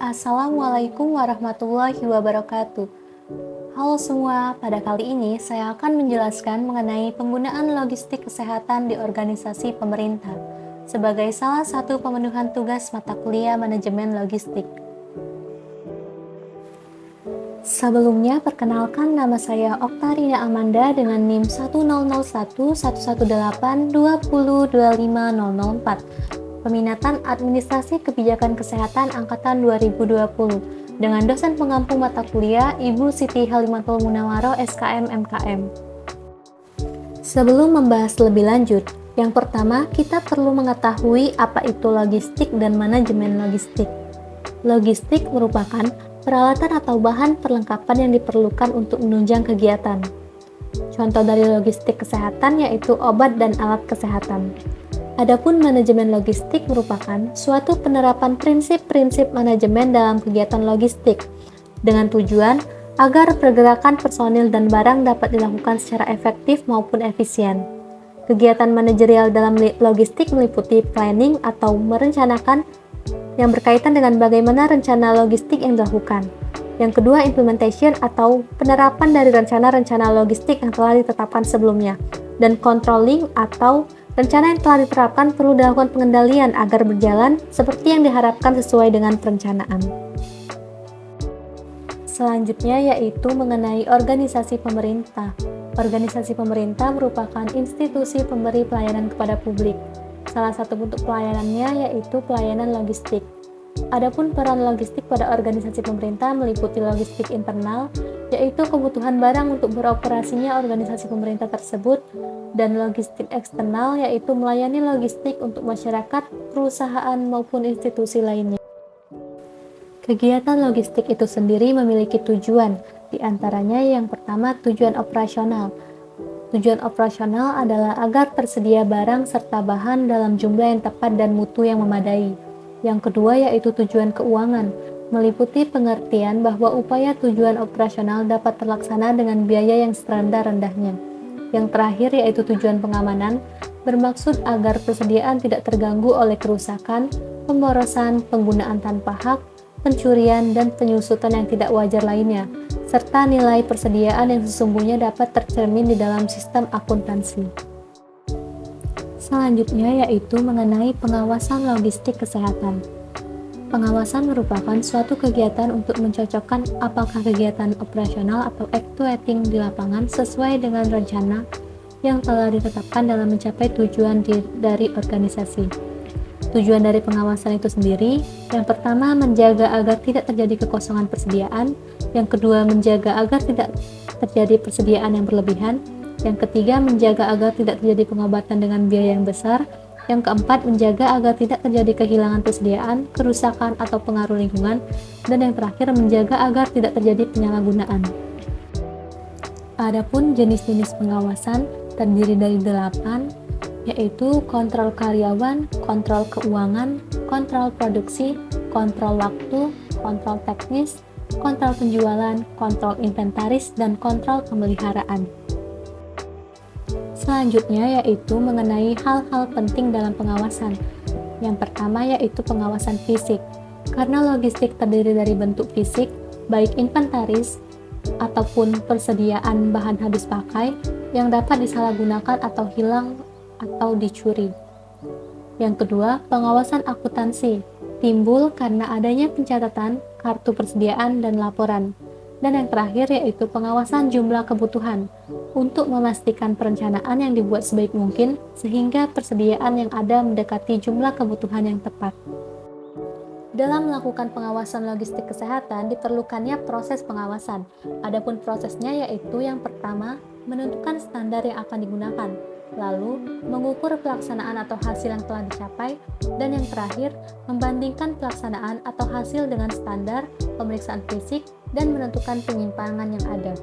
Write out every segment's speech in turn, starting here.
Assalamualaikum warahmatullahi wabarakatuh. Halo semua, pada kali ini saya akan menjelaskan mengenai penggunaan logistik kesehatan di organisasi pemerintah sebagai salah satu pemenuhan tugas mata kuliah manajemen logistik. Sebelumnya, perkenalkan nama saya Oktarina Amanda dengan NIM 10011182025004. Peminatan Administrasi Kebijakan Kesehatan Angkatan 2020 dengan dosen pengampu mata kuliah Ibu Siti Halimatul Munawwaroh SKM MKM. Sebelum membahas lebih lanjut, yang pertama kita perlu mengetahui apa itu logistik dan manajemen logistik. Logistik merupakan peralatan atau bahan perlengkapan yang diperlukan untuk menunjang kegiatan. Contoh dari logistik kesehatan yaitu obat dan alat kesehatan. Adapun manajemen logistik merupakan suatu penerapan prinsip-prinsip manajemen dalam kegiatan logistik dengan tujuan agar pergerakan personil dan barang dapat dilakukan secara efektif maupun efisien. Kegiatan manajerial dalam logistik meliputi planning atau merencanakan yang berkaitan dengan bagaimana rencana logistik yang dilakukan. Yang kedua, implementation atau penerapan dari rencana-rencana logistik yang telah ditetapkan sebelumnya. Dan controlling atau rencana yang telah diterapkan perlu dilakukan pengendalian agar berjalan seperti yang diharapkan sesuai dengan perencanaan. Selanjutnya yaitu mengenai organisasi pemerintah. Organisasi pemerintah merupakan institusi pemberi pelayanan kepada publik. Salah satu bentuk pelayanannya yaitu pelayanan logistik. Adapun peran logistik pada organisasi pemerintah meliputi logistik internal, yaitu kebutuhan barang untuk beroperasinya organisasi pemerintah tersebut, dan logistik eksternal, yaitu melayani logistik untuk masyarakat, perusahaan, maupun institusi lainnya. Kegiatan logistik itu sendiri memiliki tujuan, di antaranya yang pertama tujuan operasional. Tujuan operasional adalah agar tersedia barang serta bahan dalam jumlah yang tepat dan mutu yang memadai. Yang kedua yaitu tujuan keuangan, meliputi pengertian bahwa upaya tujuan operasional dapat terlaksana dengan biaya yang serendah-rendahnya. Yang terakhir yaitu tujuan pengamanan, bermaksud agar persediaan tidak terganggu oleh kerusakan, pemborosan, penggunaan tanpa hak, pencurian, dan penyusutan yang tidak wajar lainnya, serta nilai persediaan yang sesungguhnya dapat tercermin di dalam sistem akuntansi. Selanjutnya yaitu mengenai pengawasan logistik kesehatan. Pengawasan merupakan suatu kegiatan untuk mencocokkan apakah kegiatan operasional atau actuating di lapangan sesuai dengan rencana yang telah ditetapkan dalam mencapai tujuan dari organisasi. Tujuan dari pengawasan itu sendiri, yang pertama menjaga agar tidak terjadi kekosongan persediaan, yang kedua menjaga agar tidak terjadi persediaan yang berlebihan, yang ketiga menjaga agar tidak terjadi pengobatan dengan biaya yang besar, yang keempat menjaga agar tidak terjadi kehilangan persediaan, kerusakan atau pengaruh lingkungan, dan yang terakhir menjaga agar tidak terjadi penyalahgunaan. Adapun jenis-jenis pengawasan terdiri dari 8, yaitu kontrol karyawan, kontrol keuangan, kontrol produksi, kontrol waktu, kontrol teknis, kontrol penjualan, kontrol inventaris, dan kontrol pemeliharaan. Selanjutnya yaitu mengenai hal-hal penting dalam pengawasan. Yang pertama yaitu pengawasan fisik. Karena logistik terdiri dari bentuk fisik, baik inventaris ataupun persediaan bahan habis pakai yang dapat disalahgunakan atau hilang atau dicuri. Yang kedua, pengawasan akuntansi. Timbul karena adanya pencatatan, kartu persediaan, dan laporan. Dan yang terakhir yaitu pengawasan jumlah kebutuhan untuk memastikan perencanaan yang dibuat sebaik mungkin sehingga persediaan yang ada mendekati jumlah kebutuhan yang tepat. Dalam melakukan pengawasan logistik kesehatan diperlukannya proses pengawasan. Adapun prosesnya yaitu yang pertama menentukan standar yang akan digunakan, lalu mengukur pelaksanaan atau hasil yang telah dicapai, dan yang terakhir membandingkan pelaksanaan atau hasil dengan standar, pemeriksaan fisik, dan menentukan penyimpangan yang ada.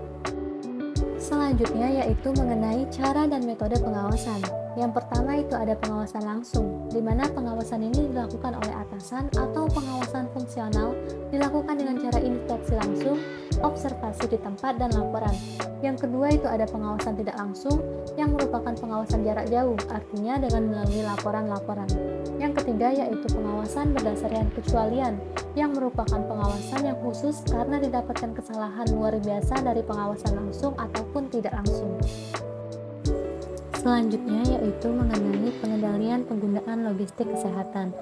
Selanjutnya yaitu mengenai cara dan metode pengawasan. Yang pertama itu ada pengawasan langsung, di mana pengawasan ini dilakukan oleh atasan atau pengawasan fungsional dilakukan dengan cara inspeksi langsung, observasi di tempat, dan laporan. Yang kedua itu ada pengawasan tidak langsung, yang merupakan pengawasan jarak jauh, artinya dengan melalui laporan-laporan. Yang ketiga yaitu pengawasan berdasarkan kecualian, yang merupakan pengawasan yang khusus karena didapatkan kesalahan luar biasa dari pengawasan langsung ataupun tidak langsung. Selanjutnya yaitu mengenai pengendalian penggunaan logistik kesehatan.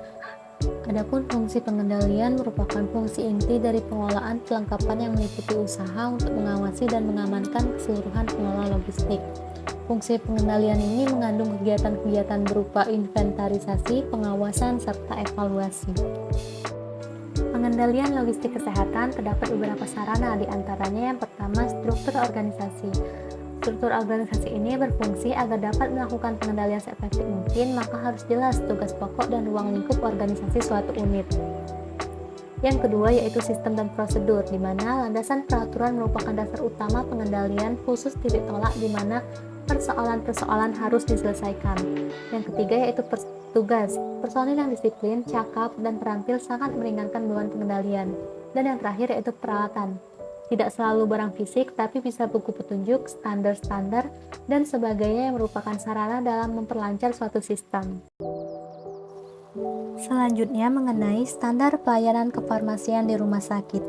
Adapun fungsi pengendalian merupakan fungsi inti dari pengelolaan kelengkapan yang meliputi usaha untuk mengawasi dan mengamankan keseluruhan pengelola logistik. Fungsi pengendalian ini mengandung kegiatan-kegiatan berupa inventarisasi, pengawasan, serta evaluasi. Pengendalian logistik kesehatan terdapat beberapa sarana, di antaranya yang pertama struktur organisasi. Struktur organisasi ini berfungsi agar dapat melakukan pengendalian seefektif mungkin, maka harus jelas tugas pokok dan ruang lingkup organisasi suatu unit. Yang kedua yaitu sistem dan prosedur, di mana landasan peraturan merupakan dasar utama pengendalian khusus titik tolak di mana persoalan-persoalan harus diselesaikan. Yang ketiga yaitu tugas, personil yang disiplin, cakap, dan terampil sangat meringankan beban pengendalian. Dan yang terakhir yaitu peralatan. Tidak selalu barang fisik, tapi bisa buku petunjuk, standar-standar, dan sebagainya yang merupakan sarana dalam memperlancar suatu sistem. Selanjutnya mengenai standar pelayanan kefarmasian di rumah sakit.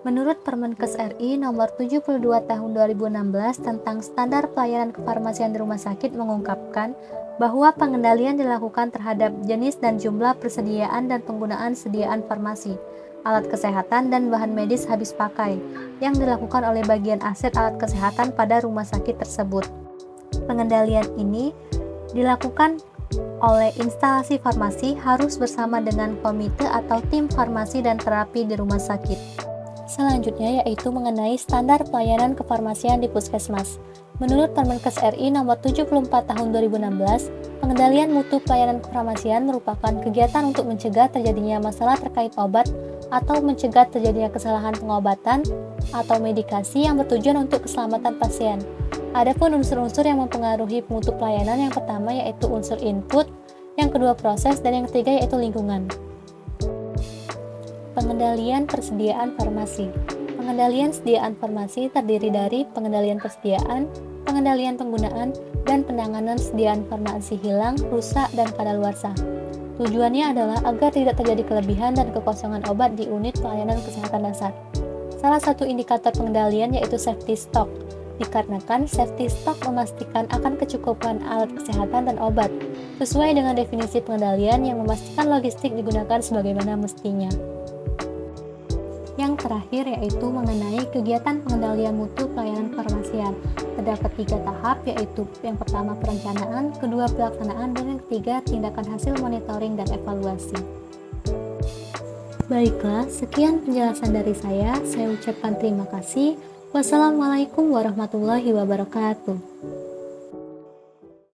Menurut Permenkes RI nomor 72 tahun 2016 tentang standar pelayanan kefarmasian di rumah sakit mengungkapkan bahwa pengendalian dilakukan terhadap jenis dan jumlah persediaan dan penggunaan sediaan farmasi, alat kesehatan, dan bahan medis habis pakai yang dilakukan oleh bagian aset alat kesehatan pada rumah sakit tersebut. Pengendalian ini dilakukan oleh instalasi farmasi harus bersama dengan komite atau tim farmasi dan terapi di rumah sakit. Selanjutnya yaitu mengenai standar pelayanan kefarmasian di puskesmas. Menurut Permenkes RI nomor 74 tahun 2016, pengendalian mutu pelayanan kefarmasian merupakan kegiatan untuk mencegah terjadinya masalah terkait obat atau mencegah terjadinya kesalahan pengobatan atau medikasi yang bertujuan untuk keselamatan pasien. Adapun unsur-unsur yang mempengaruhi mutu pelayanan, yang pertama yaitu unsur input, yang kedua proses, dan yang ketiga yaitu lingkungan. Pengendalian persediaan farmasi. Pengendalian sediaan farmasi terdiri dari pengendalian persediaan, pengendalian penggunaan, dan penanganan sediaan farmasi hilang, rusak, dan kadaluarsa. Tujuannya adalah agar tidak terjadi kelebihan dan kekosongan obat di unit pelayanan kesehatan dasar. Salah satu indikator pengendalian yaitu safety stock, dikarenakan safety stock memastikan akan kecukupan alat kesehatan dan obat, sesuai dengan definisi pengendalian yang memastikan logistik digunakan sebagaimana mestinya. Yang terakhir yaitu mengenai kegiatan pengendalian mutu pelayanan kefarmasian. Terdapat 3 tahap, yaitu yang pertama perencanaan, kedua pelaksanaan, dan yang ketiga tindakan hasil monitoring dan evaluasi. Baiklah, sekian penjelasan dari saya ucapkan terima kasih. Wassalamualaikum warahmatullahi wabarakatuh.